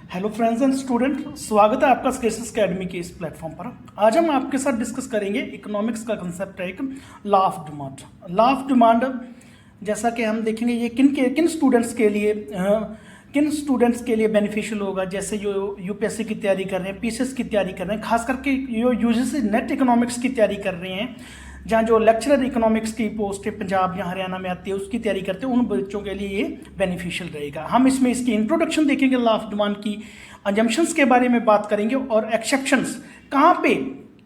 Hello friends and student, स्वागत है आपका स्केसेस अकेडमी के इस प्लेटफॉर्म पर। आज हम आपके साथ डिस्कस करेंगे इकोनॉमिक्स का कंसेप्ट है एक law of demand. Law of demand जैसा कि हम देखेंगे ये किन स्टूडेंट्स के लिए बेनिफिशियल होगा, जैसे जो यूपीएससी की तैयारी कर रहे हैं, पीसीएस की तैयारी कर रहे हैं, खास करके जो यूजीसी नेट इकोनॉमिक्स की तैयारी कर रहे हैं, जहाँ जो लेक्चरर इकोनॉमिक्स की पोस्ट है पंजाब या हरियाणा में आती है उसकी तैयारी करते हैं, उन बच्चों के लिए ये बेनिफिशियल रहेगा। हम इसमें इसकी इंट्रोडक्शन देखेंगे, लॉ ऑफ डिमांड की अजम्पशंस के बारे में बात करेंगे और एक्सेप्शंस कहाँ पे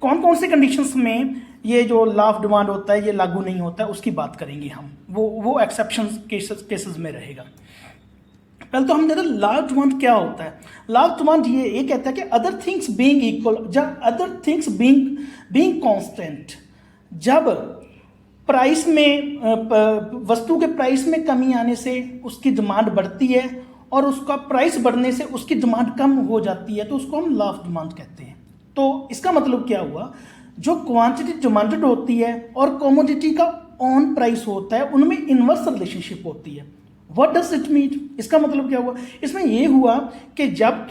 कौन कौन से कंडीशंस में ये जो लॉ ऑफ डिमांड होता है ये लागू नहीं होता है उसकी बात करेंगे हम। वो एक्सेप्शंस केसेस में रहेगा। पहले तो हम देखते हैं लॉ ऑफ डिमांड क्या होता है। लॉ ऑफ डिमांड ये कहता है कि अदर थिंग्स बीइंग इक्वल, जब अदर थिंग्स बीइंग कांस्टेंट, जब प्राइस में वस्तु के प्राइस में कमी आने से उसकी डिमांड बढ़ती है और उसका प्राइस बढ़ने से उसकी डिमांड कम हो जाती है, तो उसको हम लॉ ऑफ डिमांड कहते हैं। तो इसका मतलब क्या हुआ, जो क्वांटिटी डिमांडेड होती है और कमोडिटी का ऑन प्राइस होता है उनमें इनवर्स रिलेशनशिप होती है। What does it mean? इसका मतलब क्या हुआ, इसमें यह हुआ कि जब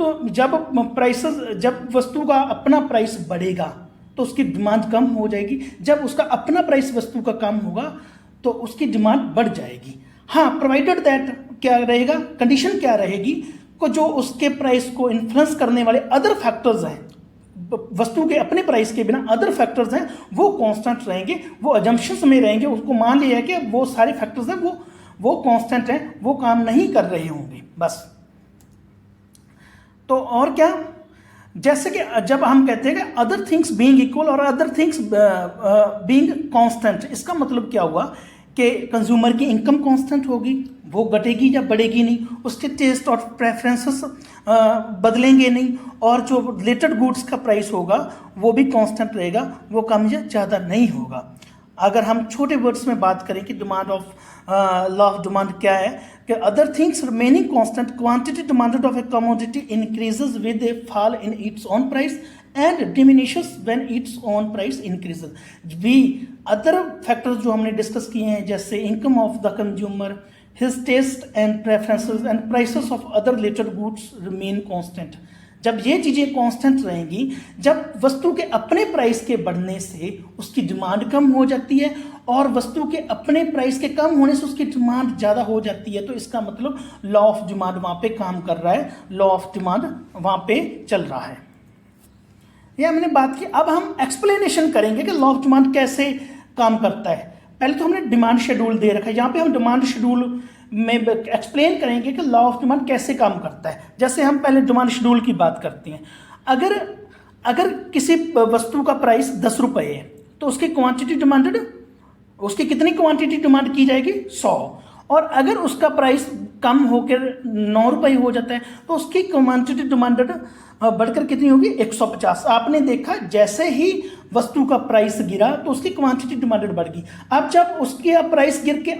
वस्तु का अपना प्राइस बढ़ेगा तो उसकी डिमांड कम हो जाएगी, जब उसका अपना प्राइस वस्तु का कम होगा तो उसकी डिमांड बढ़ जाएगी। हाँ, प्रोवाइडेड दैट क्या रहेगा, कंडीशन क्या रहेगी को जो उसके प्राइस को इन्फ्लुएंस करने वाले अदर फैक्टर्स हैं, वस्तु के अपने प्राइस के बिना अदर फैक्टर्स हैं, वो कांस्टेंट रहेंगे, वो अजम्पशंस में रहेंगे। उसको मान लिया है कि वो सारे फैक्टर्स हैं वो कांस्टेंट हैं, वो काम नहीं कर रहे होंगे बस। तो और क्या, जैसे कि जब हम कहते हैं कि अदर थिंग्स बीइंग इक्वल और अदर थिंग्स बीइंग कांस्टेंट, इसका मतलब क्या हुआ कि कंज्यूमर की इनकम कांस्टेंट होगी, वो घटेगी या बढ़ेगी नहीं, उसके टेस्ट और प्रेफरेंसेस बदलेंगे नहीं, और जो रिलेटेड गुड्स का प्राइस होगा वो भी कांस्टेंट रहेगा, वो कम या ज़्यादा नहीं होगा। अगर हम छोटे वर्ड्स में बात करें कि demand of law of demand क्या है, कि other things remaining constant, quantity demanded of a commodity increases with a fall in its own price and diminishes when its own price increases. We other factors जो हमने discuss किए हैं, जैसे income of the consumer, his taste and preferences and prices of other related goods remain constant. जब ये चीज़ें constant रहेंगी, जब वस्तु के अपने प्राइस के बढ़ने से उसकी डिमांड कम हो जाती है और वस्तु के अपने प्राइस के कम होने से उसकी डिमांड ज़्यादा हो जाती है, तो इसका मतलब लॉ ऑफ डिमांड वहाँ पे काम कर रहा है, लॉ ऑफ डिमांड वहाँ पे चल रहा है। ये हमने बात की। अब हम एक्सप्लेनेशन करेंगे कि लॉ ऑफ डिमांड कैसे काम करता है। पहले तो हमने डिमांड शेड्यूल दे रखा है, यहाँ पे हम डिमांड शेड्यूल में एक्सप्लेन करेंगे कि लॉ ऑफ डिमांड कैसे काम करता है। जैसे हम पहले डिमांड शेड्यूल की बात करते हैं। अगर किसी वस्तु का प्राइस 10 रुपये है तो उसकी क्वांटिटी डिमांडेड, उसकी कितनी क्वांटिटी डिमांड की जाएगी, 100। और अगर उसका प्राइस कम होकर 9 रुपये हो जाता है तो उसकी क्वांटिटी डिमांडेड बढ़कर कितनी होगी, 150। आपने देखा जैसे ही वस्तु का प्राइस गिरा तो उसकी क्वांटिटी डिमांडेड बढ़ गई। अब जब उसकी प्राइस गिर के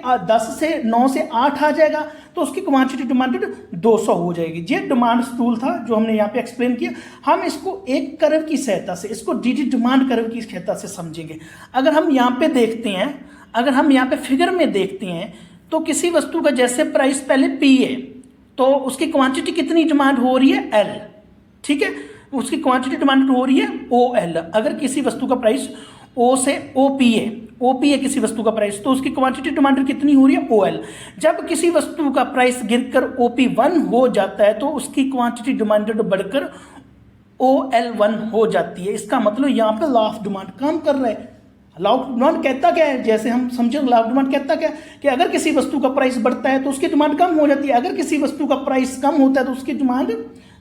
9 से 8 आ जाएगा तो उसकी क्वांटिटी डिमांडेड 200 हो जाएगी। ये डिमांड शेड्यूल था जो हमने यहाँ पे एक्सप्लेन किया। हम इसको एक कर्व की सहायता से, इसको डीडी डिमांड कर्व की सहायता से समझेंगे। अगर हम यहाँ पे देखते हैं, अगर हम यहाँ पे फिगर में देखते हैं तो किसी वस्तु का जैसे प्राइस पहले P है तो उसकी क्वांटिटी कितनी डिमांड हो रही है, L, ठीक है, उसकी क्वांटिटी डिमांड हो रही है OL। अगर किसी वस्तु का प्राइस O से OP है किसी वस्तु का प्राइस, तो उसकी क्वांटिटी डिमांड कितनी हो रही है, OL। जब किसी वस्तु का प्राइस गिरकर OP1 हो जाता है तो उसकी क्वांटिटी डिमांडेड बढ़कर OL1 हो जाती है। इसका मतलब यहाँ पे लॉ ऑफ डिमांड काम कर रहा है। लॉ ऑफ डिमांड कहता क्या है, जैसे हम समझे, लॉ ऑफ डिमांड कहता क्या है कि अगर किसी वस्तु का प्राइस बढ़ता है तो उसकी डिमांड कम हो जाती है, अगर किसी वस्तु का प्राइस कम होता है तो उसकी डिमांड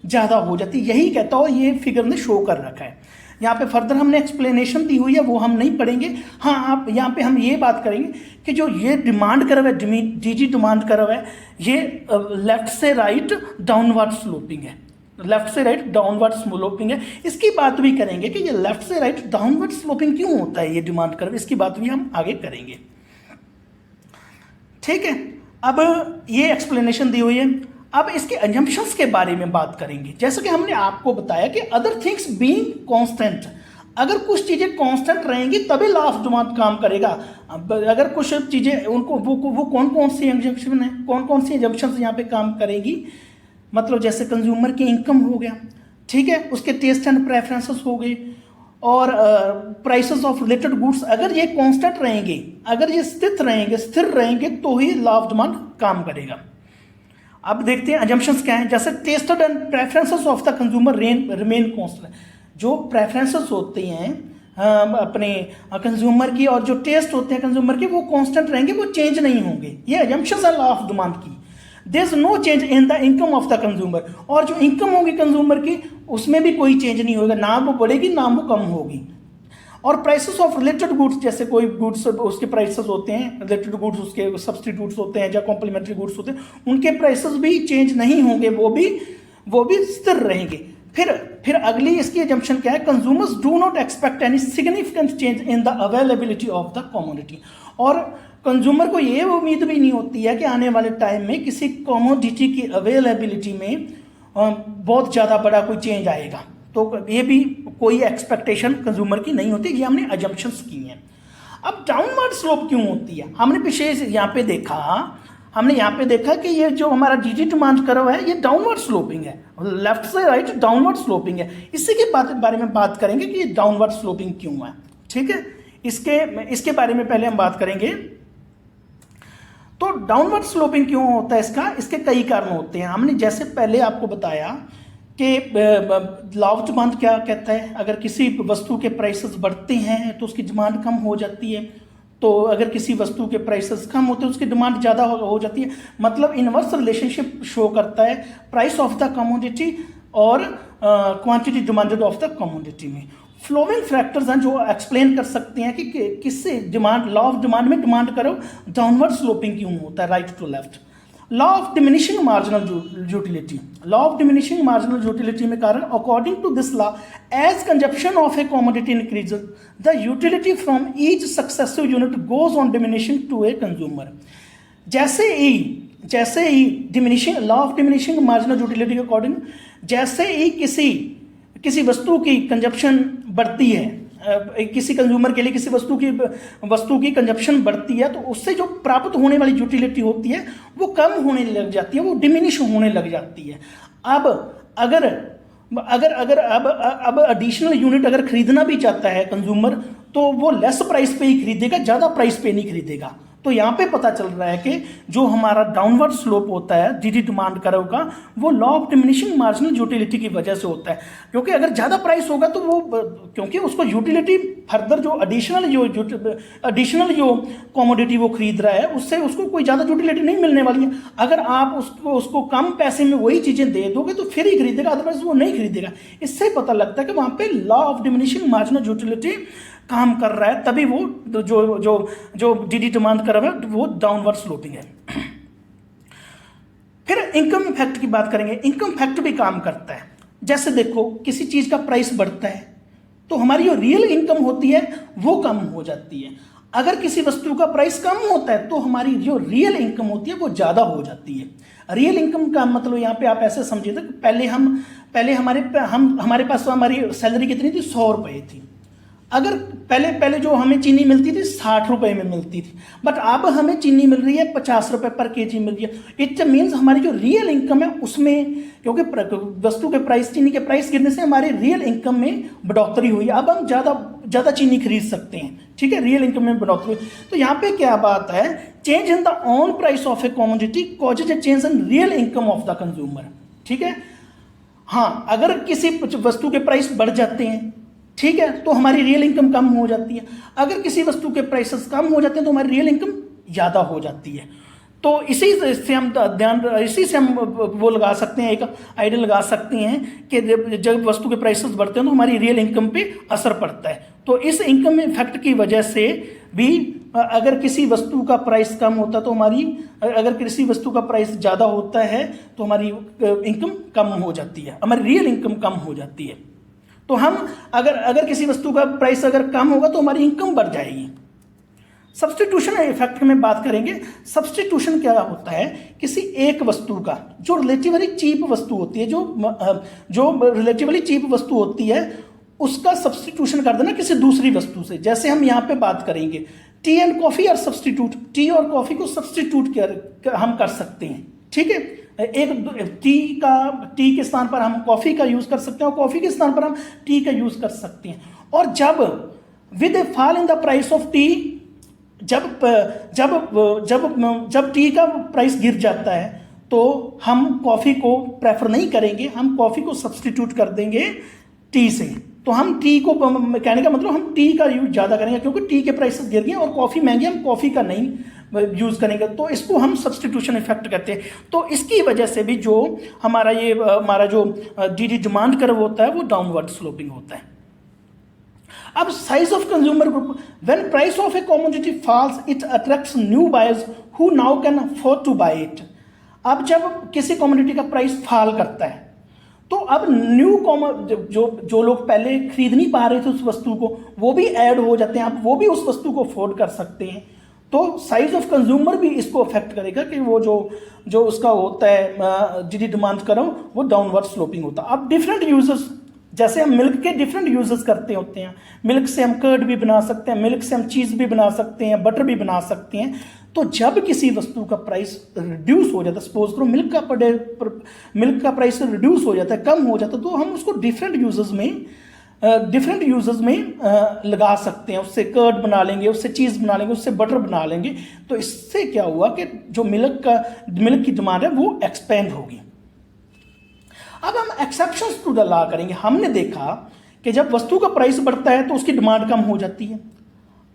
ज़्यादा हो जाती है। यही कहता हो, ये फिगर ने शो कर रखा है। यहाँ पे फर्दर हमने एक्सप्लेनेशन दी हुई है, वो हम नहीं पढ़ेंगे। हाँ, आप यहाँ पे हम ये बात करेंगे कि जो ये डिमांड कर्व है, डीजी डिमांड कर्व है, ये लेफ्ट से राइट डाउनवर्ड स्लोपिंग है, लेफ्ट से राइट डाउनवर्ड स्लोपिंग है। इसकी बात भी करेंगे कि ये लेफ्ट से राइट डाउनवर्ड स्लोपिंग क्यों होता है ये डिमांड कर्व, इसकी बात भी हम आगे करेंगे, ठीक है। अब ये एक्सप्लेनेशन दी हुई है। अब इसके अजम्पशंस के बारे में बात करेंगे। जैसे कि हमने आपको बताया कि अदर थिंग्स बीइंग कांस्टेंट, अगर कुछ चीज़ें कांस्टेंट रहेंगी तभी लॉ ऑफ डिमांड काम करेगा। अब अगर कुछ चीज़ें उनको वो कौन कौन सी एग्जम्पशन है, कौन कौन सी एग्जम्पशंस यहाँ पे काम करेंगी, मतलब जैसे कंज्यूमर की इनकम हो गया, ठीक है, उसके टेस्ट एंड प्रेफरेंसेस हो गए, और प्राइसेस ऑफ रिलेटेड गुड्स, अगर ये कांस्टेंट रहेंगे, अगर ये स्थिर रहेंगे तो ही लॉ ऑफ डिमांड काम करेगा। अब देखते हैं अजम्पशंस क्या हैं। जैसे tested and preferences of the consumer remain constant, जो प्रेफरेंसेस होते हैं अपने कंज्यूमर की और जो टेस्ट होते हैं कंज्यूमर के, वो कांस्टेंट रहेंगे, वो चेंज नहीं होंगे। ये अजम्पशंस है लॉ ऑफ डिमांड की। There is no change in the income of the consumer, और जो इनकम होगी कंज्यूमर की उसमें भी कोई चेंज नहीं होगा, ना वो बढ़ेगी ना वो कम होगी। और प्राइसेस ऑफ रिलेटेड गुड्स, जैसे कोई गुड्स उसके प्राइसेस होते हैं, रिलेटेड गुड्स उसके सब्सटीट्यूट्स होते हैं या कॉम्प्लीमेंट्री गुड्स होते हैं, उनके प्राइसेस भी चेंज नहीं होंगे, वो भी स्थिर रहेंगे। फिर अगली इसकी एजम्पशन क्या है, consumers do not expect any significant change in the availability of the commodity, और कंज्यूमर को ये उम्मीद भी नहीं होती है कि आने वाले टाइम में किसी कमोडिटी की अवेलेबिलिटी में बहुत ज़्यादा बड़ा कोई चेंज आएगा। तो ये भी कोई एक्सपेक्टेशन कंज्यूमर की नहीं होती, ये हमने अजम्पशंस की हैं। अब डाउनवर्ड स्लोप क्यों होती है, हमने पीछे हमने यहाँ पे देखा कि ये जो हमारा डीडी डिमांड कर्व है ये डाउनवर्ड स्लोपिंग है, लेफ्ट से राइट डाउनवर्ड स्लोपिंग है। इसी के बारे में बात करेंगे कि ये डाउनवर्ड स्लोपिंग क्यों है, ठीक है। इसके बारे में पहले हम बात करेंगे। तो डाउनवर्ड स्लोपिंग क्यों होता है इसके कई कारण होते हैं। हमने जैसे पहले आपको बताया कि लॉ ऑफ डिमांड क्या कहता है, अगर किसी वस्तु के प्राइसेस बढ़ते हैं तो उसकी डिमांड कम हो जाती है, तो अगर किसी वस्तु के प्राइसेस कम होते हैं उसकी डिमांड ज़्यादा हो जाती है। मतलब इनवर्स रिलेशनशिप शो करता है प्राइस ऑफ द कमोडिटी और quantity demanded of the commodity में। फ्लोइंग फैक्टर्स हैं जो एक्सप्लेन कर सकते हैं कि किससे डिमांड, लॉ ऑफ डिमांड में डिमांड करो डाउनवर्ड स्लोपिंग क्यों होता है, right to left. Law of diminishing marginal utility, law of diminishing marginal utility में कारण, according to this law as consumption of a commodity increases the utility from each successive unit goes on diminishing to a consumer. जैसे ही diminishing, law of diminishing marginal utility के अकॉर्डिंग, जैसे ही किसी वस्तु की कंजप्शन बढ़ती है, किसी कंज्यूमर के लिए किसी वस्तु की कंजप्शन बढ़ती है, तो उससे जो प्राप्त होने वाली यूटिलिटी होती है वो कम होने लग जाती है, वो डिमिनिश होने लग जाती है। अब अब एडिशनल यूनिट अगर खरीदना भी चाहता है कंज्यूमर, तो वो लेस प्राइस पे ही खरीदेगा, ज़्यादा प्राइस पे नहीं खरीदेगा। तो यहाँ पे पता चल रहा है कि जो हमारा डाउनवर्ड स्लोप होता है डीडी डिमांड कर्व का, वो law of diminishing marginal utility की वजह से होता है। क्योंकि अगर ज़्यादा प्राइस होगा तो वो, क्योंकि उसको यूटिलिटी फर्दर जो एडिशनल जो कमोडिटी वो खरीद रहा है उससे उसको कोई ज़्यादा यूटिलिटी नहीं मिलने वाली है। अगर आप उसको कम पैसे में वही चीज़ें दे दोगे तो फिर ही खरीदेगा, अदरवाइज वो नहीं खरीदेगा। इससे पता लगता है कि वहाँ पे law of diminishing marginal utility काम कर रहा है, तभी वो जो डीडी डिमांड कर रहा है वो डाउनवर्ड स्लोपिंग है। फिर इनकम फैक्ट की बात करेंगे। इनकम फैक्ट भी काम करता है। जैसे देखो, किसी चीज का प्राइस बढ़ता है तो हमारी जो रियल इनकम होती है वो कम हो जाती है। अगर किसी वस्तु का प्राइस कम होता है तो हमारी जो रियल इनकम होती है वो ज्यादा हो जाती है। रियल इनकम का मतलब यहाँ पे आप ऐसे समझिए कि पहले हमारे पास हमारी सैलरी कितनी थी, 100 रुपये थी। अगर पहले जो हमें चीनी मिलती थी 60 रुपये में मिलती थी, बट अब हमें चीनी मिल रही है 50 रुपये पर केजी मिल रही है। इट मीन्स हमारी जो रियल इनकम है उसमें, क्योंकि वस्तु के प्राइस, चीनी के प्राइस गिरने से हमारी रियल इनकम में बढ़ोतरी हुई है। अब हम ज़्यादा चीनी खरीद सकते हैं, ठीक है, रियल इनकम में बढ़ोतरी। तो यहाँ पे क्या बात है, change in the on price of a commodity causes A change in real income of the consumer, ठीक है। हाँ, अगर किसी वस्तु के प्राइस बढ़ जाते हैं, ठीक है, तो हमारी रियल इनकम कम हो जाती है। अगर किसी वस्तु के प्राइसेस कम हो जाते हैं तो हमारी रियल इनकम ज़्यादा हो जाती है। तो इसी से हम वो लगा सकते हैं, एक आइडिया लगा सकते हैं कि जब वस्तु के प्राइसेस बढ़ते हैं तो हमारी रियल इनकम पे असर पड़ता है। तो इस इनकम इफेक्ट की वजह से भी अगर किसी वस्तु का प्राइस कम होता है तो अगर किसी वस्तु का प्राइस ज़्यादा होता है तो हमारी इनकम कम हो जाती है, हमारी रियल इनकम कम हो जाती है। तो हम अगर किसी वस्तु का प्राइस अगर कम होगा तो हमारी इनकम बढ़ जाएगी। सब्स्टिट्यूशन इफेक्ट में बात करेंगे। सब्स्टिट्यूशन क्या होता है, किसी एक वस्तु का जो रिलेटिवली चीप वस्तु होती है, जो रिलेटिवली चीप वस्तु होती है उसका सब्स्टिट्यूशन कर देना किसी दूसरी वस्तु से। जैसे हम यहाँ पे बात करेंगे टी एंड कॉफी और सब्स्टिट्यूट, टी और कॉफी को सब्स्टिट्यूट हम कर सकते हैं, ठीक है। एक टी के स्थान पर हम कॉफ़ी का यूज़ कर सकते हैं और कॉफ़ी के स्थान पर हम टी का यूज़ कर सकते हैं। और जब with a fall in the price of T, जब जब जब जब टी का प्राइस गिर जाता है तो हम कॉफ़ी को प्रेफर नहीं करेंगे, हम कॉफ़ी को सब्सटीट्यूट कर देंगे टी से। तो हम टी को, कहने का मतलब हम टी का यूज ज़्यादा करेंगे क्योंकि टी के प्राइसेस गिर गए और कॉफ़ी महंगी, हम कॉफ़ी का नहीं यूज़ करेंगे। तो इसको हम सब्सटीट्यूशन इफेक्ट कहते हैं। तो इसकी वजह से भी जो हमारा जो डी डिमांड कर्व होता है वो डाउनवर्ड स्लोपिंग होता है। अब size of consumer group, when price of a commodity falls it attracts new buyers who now can afford to buy it. अब जब किसी कमोडिटी का प्राइस फॉल करता है तो अब जो लोग पहले खरीद नहीं पा रहे थे उस वस्तु को, वो भी ऐड हो जाते हैं, अब वो भी उस वस्तु को अफोर्ड कर सकते हैं। तो साइज ऑफ कंज्यूमर भी इसको अफेक्ट करेगा कि वो जो उसका होता है जी डिमांड कर्व वो डाउनवर्ड स्लोपिंग होता है। अब डिफरेंट यूजर्स, जैसे हम मिल्क के डिफरेंट यूजेस करते होते हैं, मिल्क से हम कर्ड भी बना सकते हैं, मिल्क से हम चीज़ भी बना सकते हैं, बटर भी बना सकते हैं। तो जब किसी वस्तु का प्राइस रिड्यूस हो जाता है, सपोज करो मिल्क का प्राइस रिड्यूस हो जाता है, कम हो जाता है, तो हम उसको डिफरेंट यूजेस में लगा सकते हैं। उससे कर्ड बना लेंगे, उससे चीज़ बना लेंगे, उससे बटर बना लेंगे। तो इससे क्या हुआ कि जो मिल्क की डिमांड है वो एक्सपेंड होगी। अब हम एक्सेप्शंस टू द लॉ करेंगे। हमने देखा कि जब वस्तु का प्राइस बढ़ता है तो उसकी डिमांड कम हो जाती है,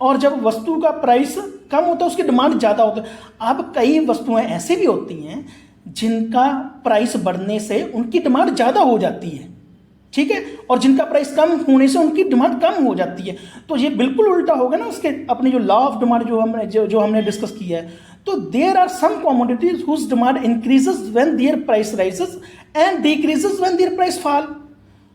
और जब वस्तु का प्राइस कम होता है उसकी डिमांड ज़्यादा होती है। अब कई वस्तुएं ऐसी भी होती हैं जिनका प्राइस बढ़ने से उनकी डिमांड ज़्यादा हो जाती है, ठीक है, और जिनका प्राइस कम होने से उनकी डिमांड कम हो जाती है। तो ये बिल्कुल उल्टा होगा ना उसके अपनी जो लॉ ऑफ डिमांड जो हमने डिस्कस किया है। तो there are some commodities whose demand increases when their price rises and decreases when their price fall.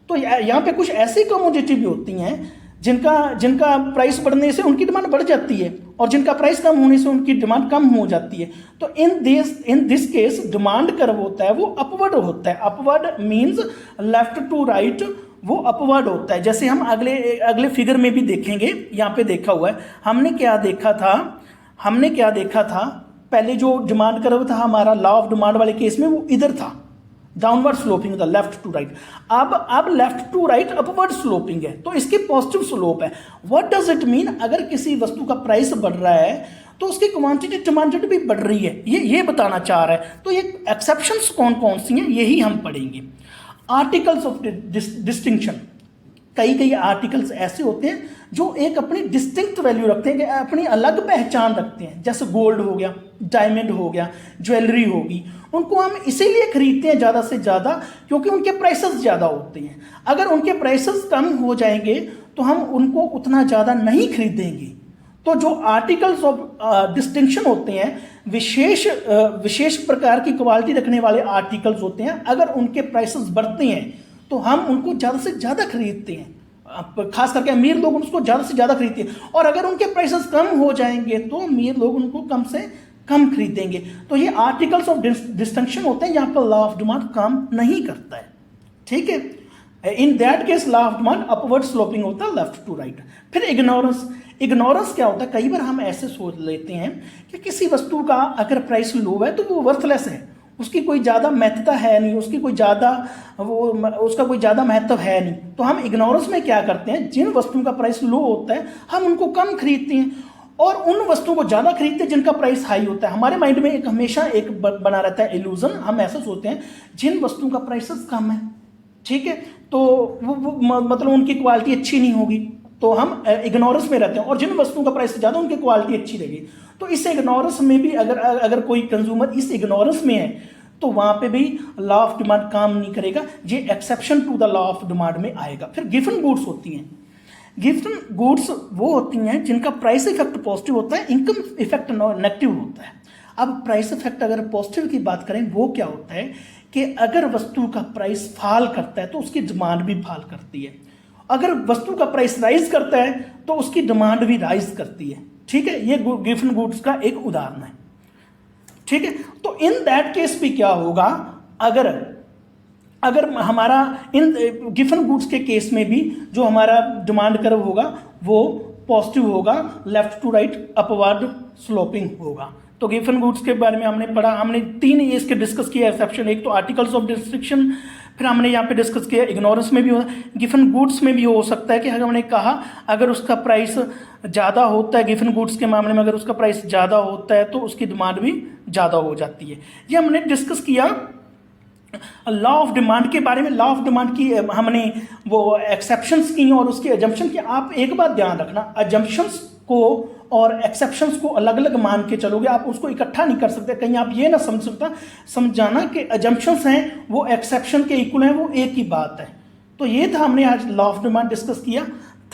तो यहाँ पे कुछ ऐसी कमोडिटी भी होती हैं जिनका प्राइस बढ़ने से उनकी डिमांड बढ़ जाती है और जिनका प्राइस कम होने से उनकी डिमांड कम हो जाती है। तो in this case demand curve होता है वो अपवर्ड होता है। Upward means left to right, वो अपवर्ड होता है। जैसे हम अगले फिगर में भी देखेंगे, यहाँ पे देखा हुआ है। हमने क्या देखा था पहले जो डिमांड कर्व था हमारा लॉ ऑफ डिमांड वाले केस में, वो इधर था, डाउनवर्ड स्लोपिंग था, लेफ्ट टू राइट। अब left to right upward sloping है, तो इसकी पॉजिटिव स्लोप है। What does it mean? अगर किसी वस्तु का प्राइस बढ़ रहा है तो उसकी क्वांटिटी डिमांडेड भी बढ़ रही है, ये बताना चाह रहा है। तो ये एक्सेप्शंस कौन कौन सी हैं यही हम पढ़ेंगे। आर्टिकल्स ऑफ डिस्टिंक्शन, कई आर्टिकल्स ऐसे होते हैं जो एक अपनी डिस्टिंक्ट वैल्यू रखते हैं, अपनी अलग पहचान रखते हैं। जैसे गोल्ड हो गया, डायमंड हो गया, ज्वेलरी होगी, उनको हम इसीलिए खरीदते हैं ज़्यादा से ज़्यादा क्योंकि उनके प्राइसेस ज़्यादा होते हैं। अगर उनके प्राइसेस कम हो जाएंगे तो हम उनको उतना ज़्यादा नहीं खरीदेंगे। तो जो आर्टिकल्स ऑफ डिस्टिंक्शन होते हैं, विशेष प्रकार की क्वालिटी रखने वाले आर्टिकल्स होते हैं, अगर उनके प्राइसेस बढ़ते हैं तो हम उनको ज़्यादा से ज़्यादा खरीदते हैं। खास करके अमीर लोग उसको ज़्यादा से ज़्यादा खरीदते हैं, और अगर उनके प्राइसेस कम हो जाएंगे तो अमीर लोग उनको कम से कम खरीदेंगे। तो ये आर्टिकल्स ऑफ डिस्टिंक्शन होते हैं, यहाँ पर लॉ ऑफ डिमांड काम नहीं करता है, ठीक है। In that case law of demand upward sloping होता है, लेफ्ट टू राइट। फिर इग्नोरेंस क्या होता है? कई बार हम ऐसे सोच लेते हैं कि किसी वस्तु का अगर प्राइस लो है तो वो वर्थलेस है, उसकी कोई ज़्यादा महत्ता है नहीं, उसका कोई ज़्यादा महत्व है नहीं। तो हम इग्नोरेंस में क्या करते हैं, जिन वस्तुओं का प्राइस लो होता है हम उनको कम खरीदते हैं और उन वस्तुओं को ज़्यादा खरीदते हैं जिनका प्राइस हाई होता है। हमारे माइंड में हमेशा एक बना रहता है इल्यूजन, हम ऐसा सोचते हैं जिन वस्तुओं का प्राइस कम है, ठीक है, तो वो मतलब उनकी क्वालिटी अच्छी नहीं होगी, तो हम इग्नोरेंस में रहते हैं, और जिन वस्तुओं का प्राइस ज़्यादा उनकी क्वालिटी अच्छी रहेगी। तो इस इग्नोरेंस में भी अगर कोई कंज्यूमर इस इग्नोरेंस में है तो वहाँ पे भी लॉ ऑफ डिमांड काम नहीं करेगा, ये exception to the law of demand में आएगा। फिर गिवन गुड्स होती हैं। गिवन गुड्स वो होती हैं जिनका प्राइस इफेक्ट पॉजिटिव होता है, इनकम इफेक्ट नेगेटिव होता है। अब प्राइस इफेक्ट अगर पॉजिटिव की बात करें, वो क्या होता है कि अगर वस्तु का प्राइस फॉल करता है तो उसकी डिमांड भी फॉल करती है, अगर वस्तु का प्राइस राइज करता है तो उसकी डिमांड भी राइज करती है, ठीक है। ये गिवन गुड्स का एक उदाहरण है, ठीक है। तो इन दैट केस भी क्या होगा, अगर हमारा इन गिवन गुड्स के केस में भी जो हमारा डिमांड कर्व होगा वो पॉजिटिव होगा, left to right upward sloping होगा, तो गिवन गुड्स के बारे में हमने पढ़ा, हमने 3 इसके डिस्कस किया एक्सेप्शन। एक तो आर्टिकल्स ऑफ डिस्ट्रिक्शन, फिर हमने यहाँ पे डिस्कस किया इग्नोरेंस में भी हो, गिवन गुड्स में भी हो सकता है कि हमने कहा अगर उसका प्राइस ज़्यादा होता है, गिवन गुड्स के मामले में अगर उसका प्राइस ज़्यादा होता है तो उसकी डिमांड भी ज़्यादा हो जाती है। ये हमने डिस्कस किया लॉ ऑफ डिमांड के बारे में। लॉ ऑफ डिमांड की हमने वो एक्सेप्शंस की और उसके एजम्पशन की। आप एक बात ध्यान रखना, एजम्पशंस को और एक्सेप्शंस को अलग अलग मान के चलोगे, आप उसको इकट्ठा नहीं कर सकते। कहीं आप ये ना समझाना कि एजम्पशंस हैं वो एक्सेप्शन के इक्वल हैं, वो एक ही बात है। तो ये था, हमने आज लॉ ऑफ डिमांड डिस्कस किया।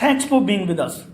Thanks for being with us.